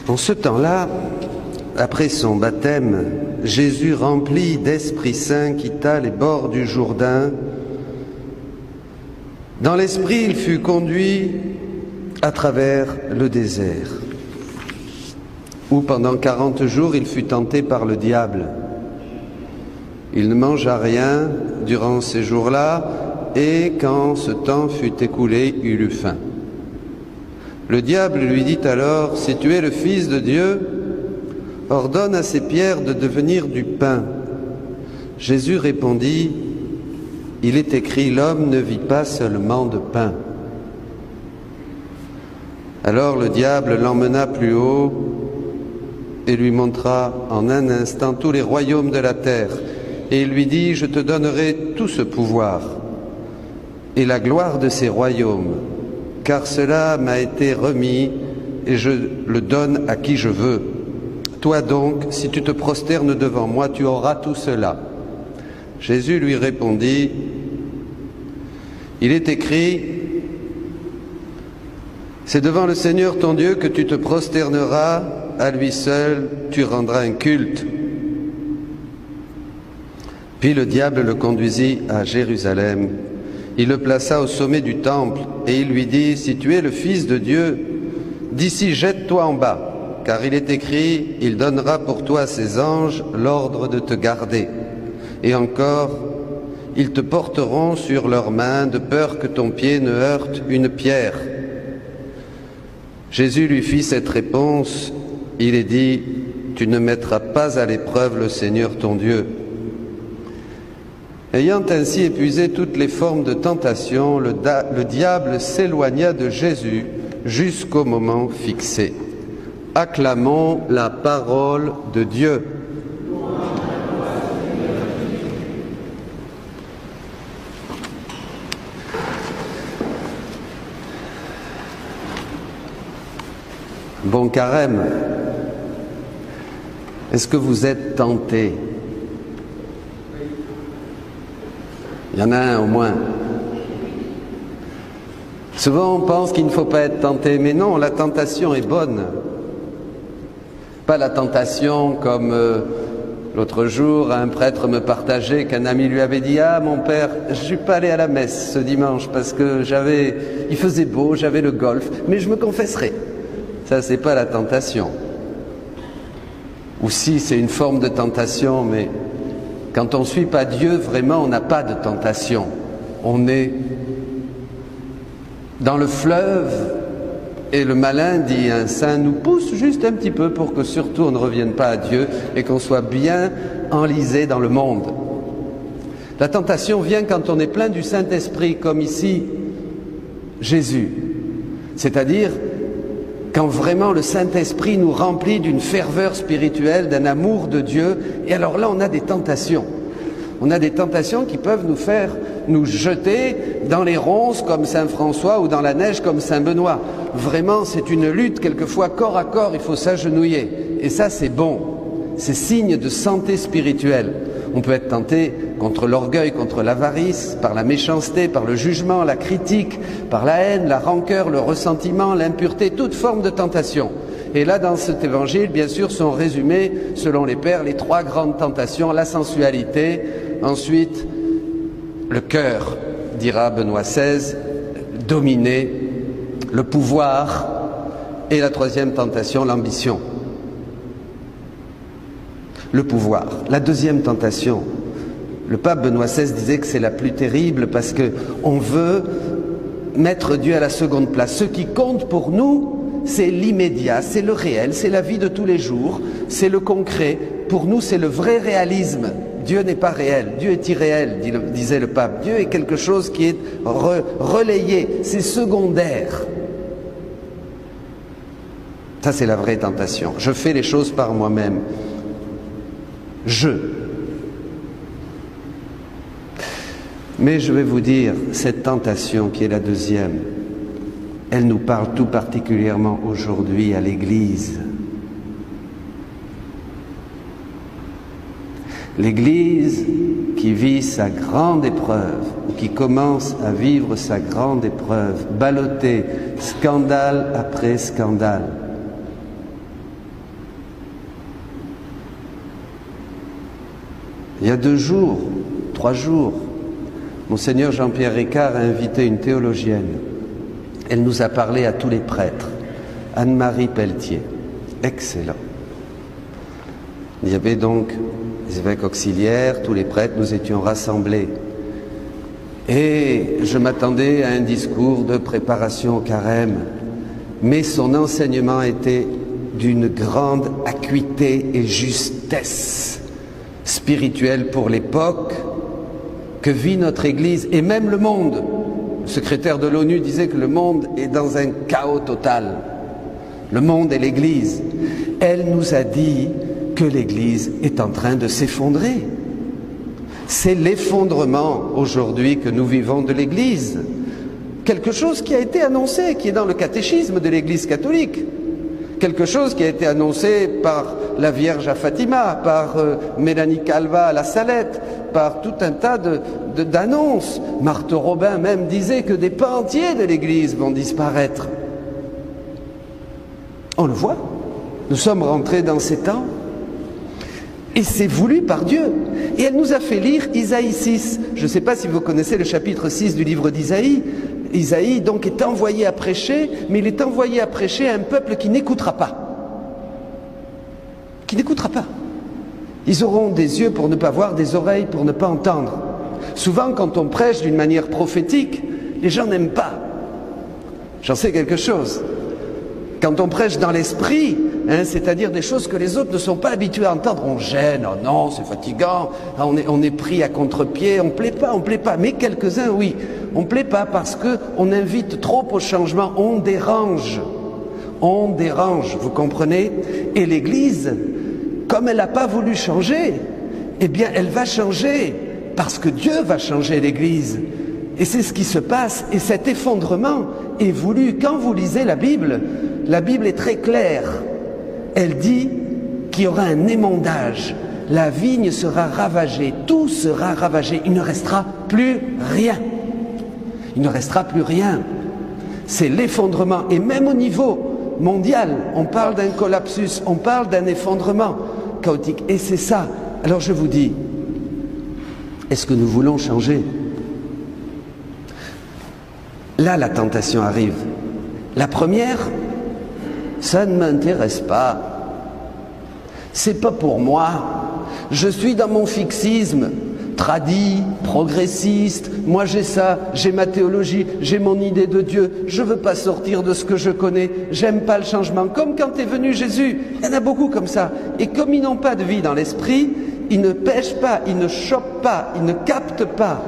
En ce temps-là, après son baptême, Jésus, rempli d'Esprit Saint, quitta les bords du Jourdain. Dans l'Esprit, il fut conduit à travers le désert, où pendant 40 jours il fut tenté par le diable. Il ne mangea rien durant ces jours-là, et quand ce temps fut écoulé, il eut faim. Le diable lui dit alors: « Si tu es le Fils de Dieu, ordonne à ces pierres de devenir du pain. » Jésus répondit: « Il est écrit, l'homme ne vit pas seulement de pain. » Alors le diable l'emmena plus haut et lui montra en un instant tous les royaumes de la terre. Et il lui dit: « Je te donnerai tout ce pouvoir et la gloire de ces royaumes, car cela m'a été remis et je le donne à qui je veux. Toi donc, si tu te prosternes devant moi, tu auras tout cela. » Jésus lui répondit: « Il est écrit, c'est devant le Seigneur ton Dieu que tu te prosterneras, à lui seul tu rendras un culte. » Puis le diable le conduisit à Jérusalem. Il le plaça au sommet du temple et il lui dit: « Si tu es le Fils de Dieu, d'ici jette-toi en bas, car il est écrit, il donnera pour toi à ses anges l'ordre de te garder. Et encore, ils te porteront sur leurs mains, de peur que ton pied ne heurte une pierre. » Jésus lui fit cette réponse. Il est dit: « Tu ne mettras pas à l'épreuve le Seigneur ton Dieu. » Ayant ainsi épuisé toutes les formes de tentation, le diable s'éloigna de Jésus jusqu'au moment fixé. Acclamons la parole de Dieu. Bon carême. Est-ce que vous êtes tentés? Il y en a un au moins. Souvent on pense qu'il ne faut pas être tenté, mais non, la tentation est bonne. Pas la tentation comme l'autre jour, un prêtre me partageait qu'un ami lui avait dit: « Ah mon père, je ne suis pas allé à la messe ce dimanche parce que il faisait beau, j'avais le golf, mais je me confesserai. » Ça, c'est pas la tentation. Ou si, c'est une forme de tentation, mais quand on ne suit pas Dieu, vraiment, on n'a pas de tentation. On est dans le fleuve et le malin, dit un saint, nous pousse juste un petit peu pour que surtout on ne revienne pas à Dieu et qu'on soit bien enlisé dans le monde. La tentation vient quand on est plein du Saint-Esprit, comme ici Jésus. C'est-à-dire quand vraiment le Saint-Esprit nous remplit d'une ferveur spirituelle, d'un amour de Dieu, et alors là on a des tentations. On a des tentations qui peuvent nous faire nous jeter dans les ronces comme Saint François ou dans la neige comme Saint Benoît. Vraiment, c'est une lutte, quelquefois corps à corps, il faut s'agenouiller. Et ça, c'est bon. C'est signe de santé spirituelle. On peut être tenté contre l'orgueil, contre l'avarice, par la méchanceté, par le jugement, la critique, par la haine, la rancœur, le ressentiment, l'impureté, toute forme de tentation. Et là, dans cet évangile, bien sûr, sont résumées, selon les pères, les 3 grandes tentations: la sensualité, ensuite le cœur, dira Benoît XVI, dominer, le pouvoir, et la 3e tentation, l'ambition. Le pouvoir. La 2e tentation, le pape Benoît XVI disait que c'est la plus terrible parce qu'on veut mettre Dieu à la seconde place. Ce qui compte pour nous, c'est l'immédiat, c'est le réel, c'est la vie de tous les jours, c'est le concret. Pour nous, c'est le vrai réalisme. Dieu n'est pas réel, Dieu est irréel, disait le pape. Dieu est quelque chose qui est relayé, c'est secondaire. Ça, c'est la vraie tentation. Je fais les choses par moi-même. Mais je vais vous dire, cette tentation qui est la 2e, elle nous parle tout particulièrement aujourd'hui à l'Église. L'Église qui vit sa grande épreuve, ou qui commence à vivre sa grande épreuve, ballottée, scandale après scandale. Il y a 2 jours, 3 jours, Monseigneur Jean-Pierre Ricard a invité une théologienne. Elle nous a parlé à tous les prêtres. Anne-Marie Pelletier, excellent. Il y avait donc les évêques auxiliaires, tous les prêtres, nous étions rassemblés. Et je m'attendais à un discours de préparation au carême, mais son enseignement était d'une grande acuité et justesse spirituelle pour l'époque que vit notre Église et même le monde. Le secrétaire de l'ONU disait que le monde est dans un chaos total. Le monde et l'Église. Elle nous a dit que l'Église est en train de s'effondrer. C'est l'effondrement aujourd'hui que nous vivons de l'Église. Quelque chose qui a été annoncé, qui est dans le catéchisme de l'Église catholique. Quelque chose qui a été annoncé par la Vierge à Fatima, par Mélanie Calva à la Salette, par tout un tas d'annonces. Marthe Robin même disait que des pans entiers de l'Église vont disparaître. On le voit. Nous sommes rentrés dans ces temps. Et c'est voulu par Dieu. Et elle nous a fait lire Isaïe 6. Je ne sais pas si vous connaissez le chapitre 6 du livre d'Isaïe. Isaïe donc est envoyé à prêcher, mais il est envoyé à prêcher à un peuple qui n'écoutera pas. Qui n'écoutera pas. Ils auront des yeux pour ne pas voir, des oreilles pour ne pas entendre. Souvent, quand on prêche d'une manière prophétique, les gens n'aiment pas. J'en sais quelque chose. Quand on prêche dans l'esprit, c'est-à-dire des choses que les autres ne sont pas habitués à entendre, on gêne, oh non, c'est fatigant, on est pris à contre-pied, on ne plaît pas. Mais quelques-uns, oui, on ne plaît pas parce qu'on invite trop au changement, on dérange, vous comprenez? Et l'Église, comme elle n'a pas voulu changer, eh bien elle va changer, parce que Dieu va changer l'Église. Et c'est ce qui se passe, et cet effondrement est voulu. Quand vous lisez la Bible est très claire. Elle dit qu'il y aura un émondage, la vigne sera ravagée, tout sera ravagé, il ne restera plus rien. Il ne restera plus rien. C'est l'effondrement, et même au niveau mondial, on parle d'un collapsus, on parle d'un effondrement chaotique, et c'est ça. Alors je vous dis, est-ce que nous voulons changer? Là, la tentation arrive. La première, ça ne m'intéresse pas. C'est pas pour moi. Je suis dans mon fixisme, tradit, progressiste. Moi j'ai ça, j'ai ma théologie, j'ai mon idée de Dieu. Je veux pas sortir de ce que je connais. J'aime pas le changement. Comme quand est venu Jésus. Il y en a beaucoup comme ça. Et comme ils n'ont pas de vie dans l'esprit, ils ne pêchent pas, ils ne chopent pas, ils ne captent pas.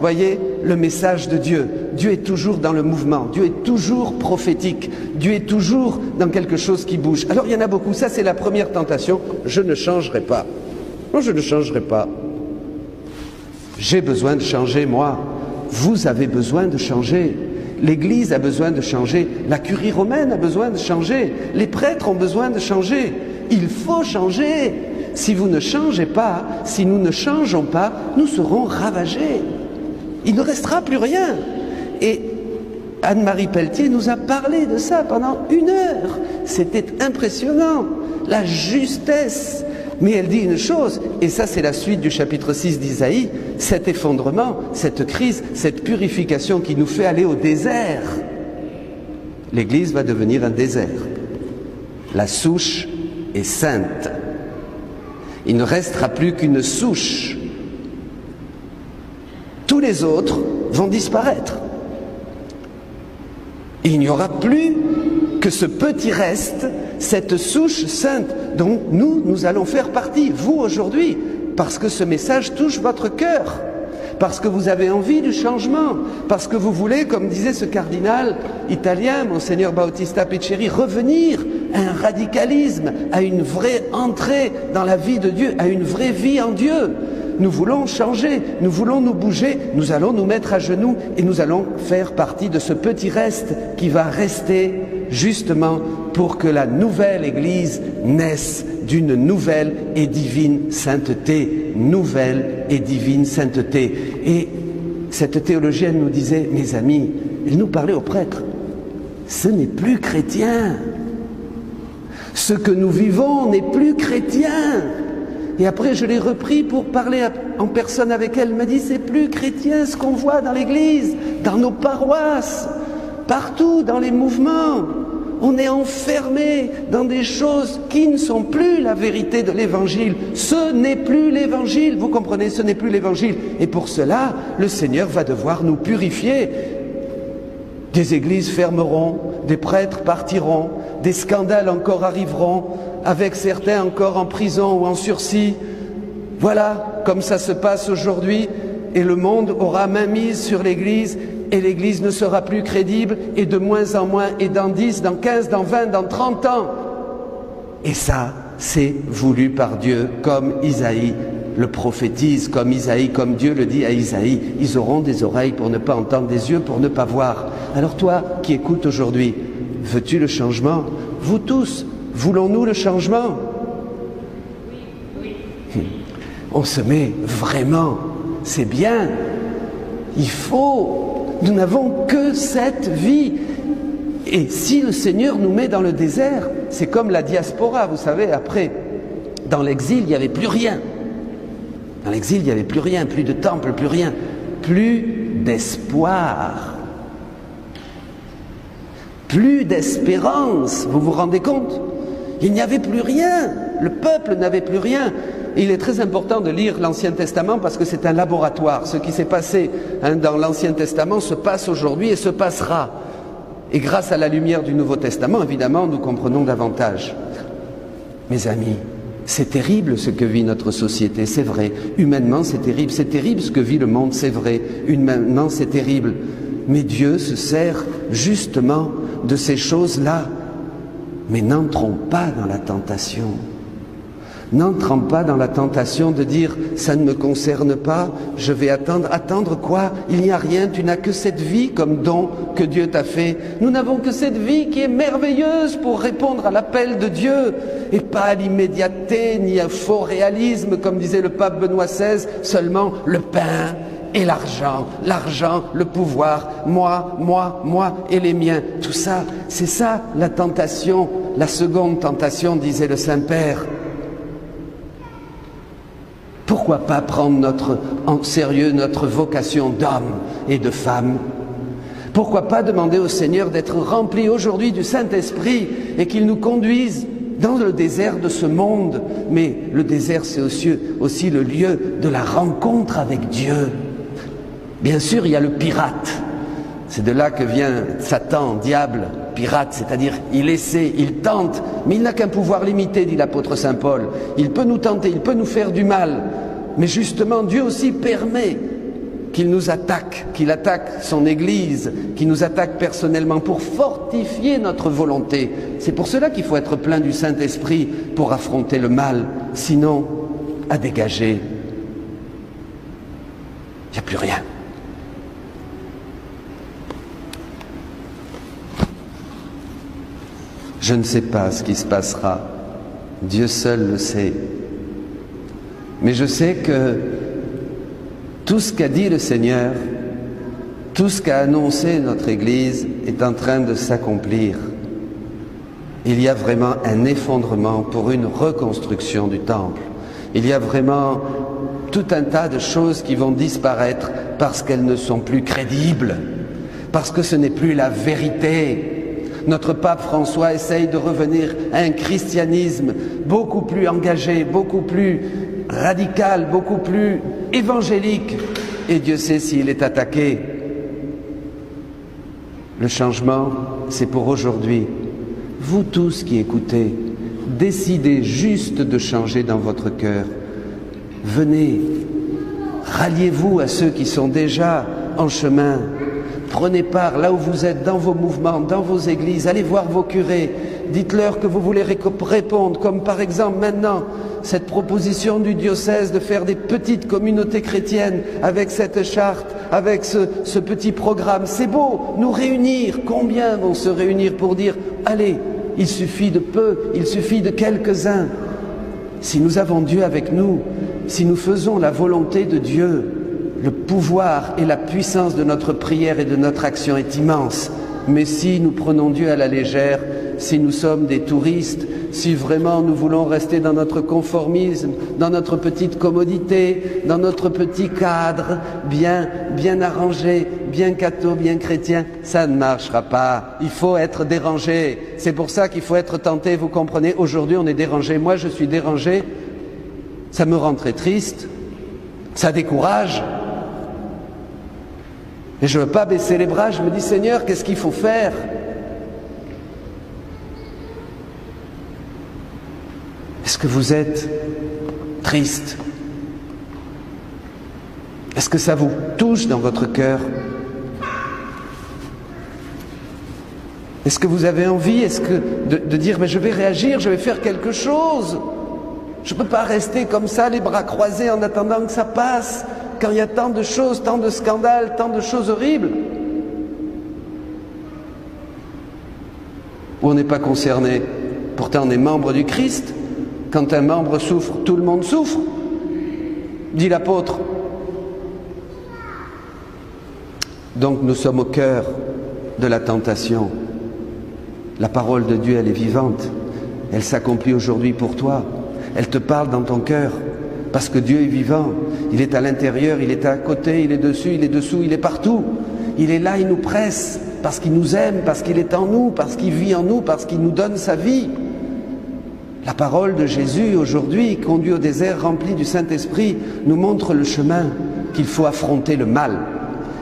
Voyez, le message de Dieu. Dieu est toujours dans le mouvement. Dieu est toujours prophétique. Dieu est toujours dans quelque chose qui bouge. Alors il y en a beaucoup. Ça, c'est la première tentation. Je ne changerai pas. Non, je ne changerai pas. J'ai besoin de changer, moi. Vous avez besoin de changer. L'Église a besoin de changer. La curie romaine a besoin de changer. Les prêtres ont besoin de changer. Il faut changer. Si vous ne changez pas, si nous ne changeons pas, nous serons ravagés. Il ne restera plus rien. Et Anne-Marie Pelletier nous a parlé de ça pendant 1 heure. C'était impressionnant, la justesse. Mais elle dit une chose, et ça c'est la suite du chapitre 6 d'Isaïe, cet effondrement, cette crise, cette purification qui nous fait aller au désert. L'Église va devenir un désert. La souche est sainte. Il ne restera plus qu'une souche. Tous les autres vont disparaître. Et il n'y aura plus que ce petit reste, cette souche sainte dont nous allons faire partie, vous aujourd'hui, parce que ce message touche votre cœur, parce que vous avez envie du changement, parce que vous voulez, comme disait ce cardinal italien, Monseigneur Bautista Picceri, revenir à un radicalisme, à une vraie entrée dans la vie de Dieu, à une vraie vie en Dieu. Nous voulons changer, nous voulons nous bouger, nous allons nous mettre à genoux et nous allons faire partie de ce petit reste qui va rester justement pour que la nouvelle Église naisse d'une nouvelle et divine sainteté. Nouvelle et divine sainteté. Et cette théologienne nous disait, mes amis, elle nous parlait aux prêtres, ce n'est plus chrétien. Ce que nous vivons n'est plus chrétien. Et après, je l'ai repris pour parler en personne avec elle. Elle m'a dit, c'est plus chrétien ce qu'on voit dans l'église, dans nos paroisses, partout, dans les mouvements. On est enfermé dans des choses qui ne sont plus la vérité de l'évangile. Ce n'est plus l'évangile, vous comprenez, ce n'est plus l'évangile. Et pour cela, le Seigneur va devoir nous purifier. Des églises fermeront, des prêtres partiront, des scandales encore arriveront, avec certains encore en prison ou en sursis. Voilà comme ça se passe aujourd'hui, et le monde aura main mise sur l'Église, et l'Église ne sera plus crédible, et de moins en moins, et dans 10, dans 15, dans 20, dans 30 ans. Et ça, c'est voulu par Dieu, comme Isaïe le prophétise, comme Isaïe, comme Dieu le dit à Isaïe. Ils auront des oreilles pour ne pas entendre, des yeux pour ne pas voir. Alors toi, qui écoutes aujourd'hui, veux-tu le changement? Vous tous, voulons-nous le changement? On se met vraiment, c'est bien, il faut. Nous n'avons que cette vie. Et si le Seigneur nous met dans le désert, c'est comme la diaspora, vous savez, après, dans l'exil, il n'y avait plus rien. Dans l'exil, il n'y avait plus rien, plus de temple, plus rien, plus d'espoir, plus d'espérance. Vous vous rendez compte? Il n'y avait plus rien, le peuple n'avait plus rien. Il est très important de lire l'Ancien Testament parce que c'est un laboratoire. Ce qui s'est passé dans l'Ancien Testament se passe aujourd'hui et se passera. Et grâce à la lumière du Nouveau Testament, évidemment, nous comprenons davantage. Mes amis, c'est terrible ce que vit notre société, c'est vrai. Humainement, c'est terrible ce que vit le monde, c'est vrai. Humainement, c'est terrible. Mais Dieu se sert justement de ces choses-là. Mais n'entrons pas dans la tentation. N'entrons pas dans la tentation de dire « ça ne me concerne pas, je vais attendre ». Attendre quoi? Il n'y a rien, tu n'as que cette vie comme don que Dieu t'a fait. Nous n'avons que cette vie qui est merveilleuse pour répondre à l'appel de Dieu et pas à l'immédiateté ni à faux réalisme comme disait le pape Benoît XVI, seulement le pain et l'argent, le pouvoir, moi et les miens. Tout ça, c'est ça la tentation, la seconde tentation, disait le Saint-Père. Pourquoi pas prendre en sérieux notre vocation d'homme et de femme? Pourquoi pas demander au Seigneur d'être rempli aujourd'hui du Saint-Esprit et qu'il nous conduise dans le désert de ce monde? Mais le désert, c'est aussi le lieu de la rencontre avec Dieu. Bien sûr, il y a le pirate. C'est de là que vient Satan, diable, pirate, c'est-à-dire il essaie, il tente, mais il n'a qu'un pouvoir limité, dit l'apôtre Saint Paul. Il peut nous tenter, il peut nous faire du mal, mais justement Dieu aussi permet qu'il nous attaque, qu'il attaque son Église, qu'il nous attaque personnellement pour fortifier notre volonté. C'est pour cela qu'il faut être plein du Saint-Esprit pour affronter le mal, sinon à dégager. Il n'y a plus rien. Je ne sais pas ce qui se passera, Dieu seul le sait. Mais je sais que tout ce qu'a dit le Seigneur, tout ce qu'a annoncé notre Église est en train de s'accomplir. Il y a vraiment un effondrement pour une reconstruction du temple. Il y a vraiment tout un tas de choses qui vont disparaître parce qu'elles ne sont plus crédibles, parce que ce n'est plus la vérité. Notre pape François essaye de revenir à un christianisme beaucoup plus engagé, beaucoup plus radical, beaucoup plus évangélique. Et Dieu sait s'il est attaqué. Le changement, c'est pour aujourd'hui. Vous tous qui écoutez, décidez juste de changer dans votre cœur. Venez, ralliez-vous à ceux qui sont déjà en chemin. Prenez part là où vous êtes, dans vos mouvements, dans vos églises, allez voir vos curés, dites-leur que vous voulez répondre, comme par exemple maintenant, cette proposition du diocèse de faire des petites communautés chrétiennes avec cette charte, avec ce petit programme. C'est beau, nous réunir, combien vont se réunir pour dire, allez, il suffit de peu, il suffit de quelques-uns. Si nous avons Dieu avec nous, si nous faisons la volonté de Dieu, le pouvoir et la puissance de notre prière et de notre action est immense. Mais si nous prenons Dieu à la légère, si nous sommes des touristes, si vraiment nous voulons rester dans notre conformisme, dans notre petite commodité, dans notre petit cadre, bien arrangé, bien catho, bien chrétien, ça ne marchera pas. Il faut être dérangé. C'est pour ça qu'il faut être tenté, vous comprenez. Aujourd'hui, on est dérangé. Moi, je suis dérangé. Ça me rend très triste. Ça décourage. Et je ne veux pas baisser les bras. Je me dis, Seigneur, qu'est-ce qu'il faut faire ? Est-ce que vous êtes triste? Est-ce que ça vous touche dans votre cœur? Est-ce que vous avez envie de dire, mais je vais réagir, je vais faire quelque chose? Je ne peux pas rester comme ça, les bras croisés, en attendant que ça passe, quand il y a tant de choses, tant de scandales, tant de choses horribles. Ou on n'est pas concerné. Pourtant, on est membre du Christ. Quand un membre souffre, tout le monde souffre, dit l'apôtre. Donc nous sommes au cœur de la tentation. La parole de Dieu, elle est vivante. Elle s'accomplit aujourd'hui pour toi. Elle te parle dans ton cœur. Parce que Dieu est vivant. Il est à l'intérieur, il est à côté, il est dessus, il est dessous, il est partout. Il est là, il nous presse. Parce qu'il nous aime, parce qu'il est en nous, parce qu'il vit en nous, parce qu'il nous donne sa vie. La parole de Jésus aujourd'hui, conduit au désert rempli du Saint-Esprit, nous montre le chemin qu'il faut affronter le mal.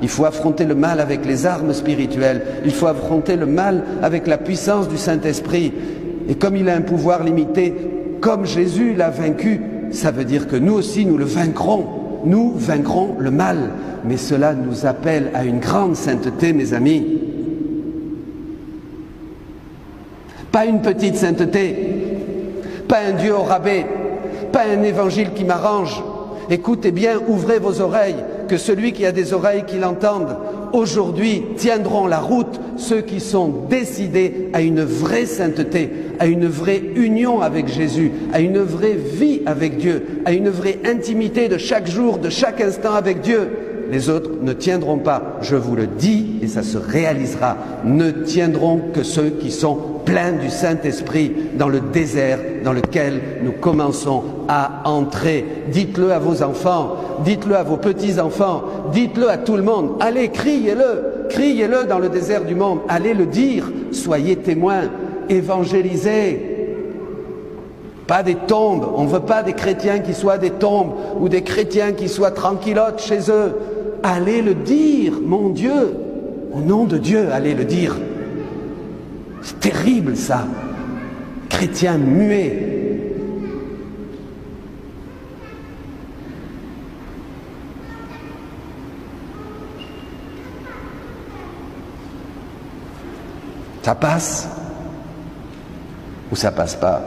Il faut affronter le mal avec les armes spirituelles. Il faut affronter le mal avec la puissance du Saint-Esprit. Et comme il a un pouvoir limité, comme Jésus l'a vaincu, ça veut dire que nous aussi nous le vaincrons. Nous vaincrons le mal. Mais cela nous appelle à une grande sainteté, mes amis. Pas une petite sainteté, pas un Dieu au rabais, pas un évangile qui m'arrange. Écoutez bien, ouvrez vos oreilles, que celui qui a des oreilles qui l'entendent. Aujourd'hui tiendront la route ceux qui sont décidés à une vraie sainteté, à une vraie union avec Jésus, à une vraie vie avec Dieu, à une vraie intimité de chaque jour, de chaque instant avec Dieu. Les autres ne tiendront pas, je vous le dis, et ça se réalisera, ne tiendront que ceux qui sont pleins du Saint-Esprit dans le désert dans lequel nous commençons à entrer. Dites-le à vos enfants, dites-le à vos petits-enfants, dites-le à tout le monde. Allez, criez-le, criez-le dans le désert du monde, allez le dire, soyez témoins, évangélisez. Pas des tombes, on ne veut pas des chrétiens qui soient des tombes ou des chrétiens qui soient tranquillotes chez eux. Allez le dire, mon Dieu, au nom de Dieu, allez le dire. C'est terrible ça, chrétiens muets. Ça passe ou ça passe pas?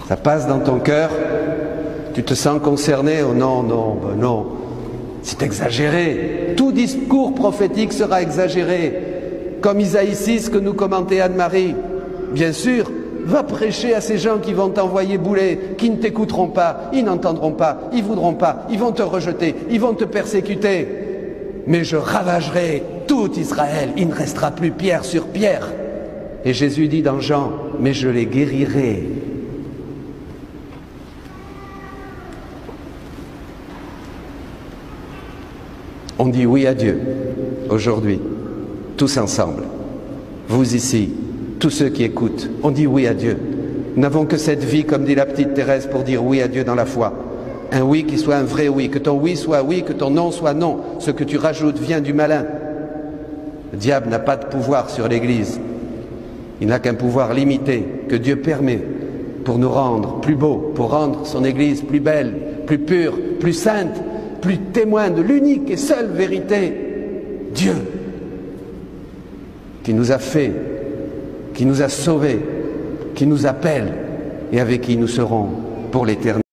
Ça passe dans ton cœur? Tu te sens concerné? Oh non, non, ben non. C'est exagéré. Tout discours prophétique sera exagéré. Comme Isaïe 6 que nous commentait Anne-Marie. Bien sûr, va prêcher à ces gens qui vont t'envoyer bouler, qui ne t'écouteront pas, ils n'entendront pas, ils ne voudront pas, ils vont te rejeter, ils vont te persécuter. Mais je ravagerai tout Israël, il ne restera plus pierre sur pierre. Et Jésus dit dans Jean, mais je les guérirai. On dit oui à Dieu, aujourd'hui, tous ensemble. Vous ici, tous ceux qui écoutent, on dit oui à Dieu. Nous n'avons que cette vie, comme dit la petite Thérèse, pour dire oui à Dieu dans la foi. Un oui qui soit un vrai oui, que ton oui soit oui, que ton non soit non. Ce que tu rajoutes vient du malin. Le diable n'a pas de pouvoir sur l'Église. Il n'a qu'un pouvoir limité que Dieu permet pour nous rendre plus beaux, pour rendre son Église plus belle, plus pure, plus sainte, plus témoin de l'unique et seule vérité, Dieu, qui nous a fait, qui nous a sauvés, qui nous appelle et avec qui nous serons pour l'éternité.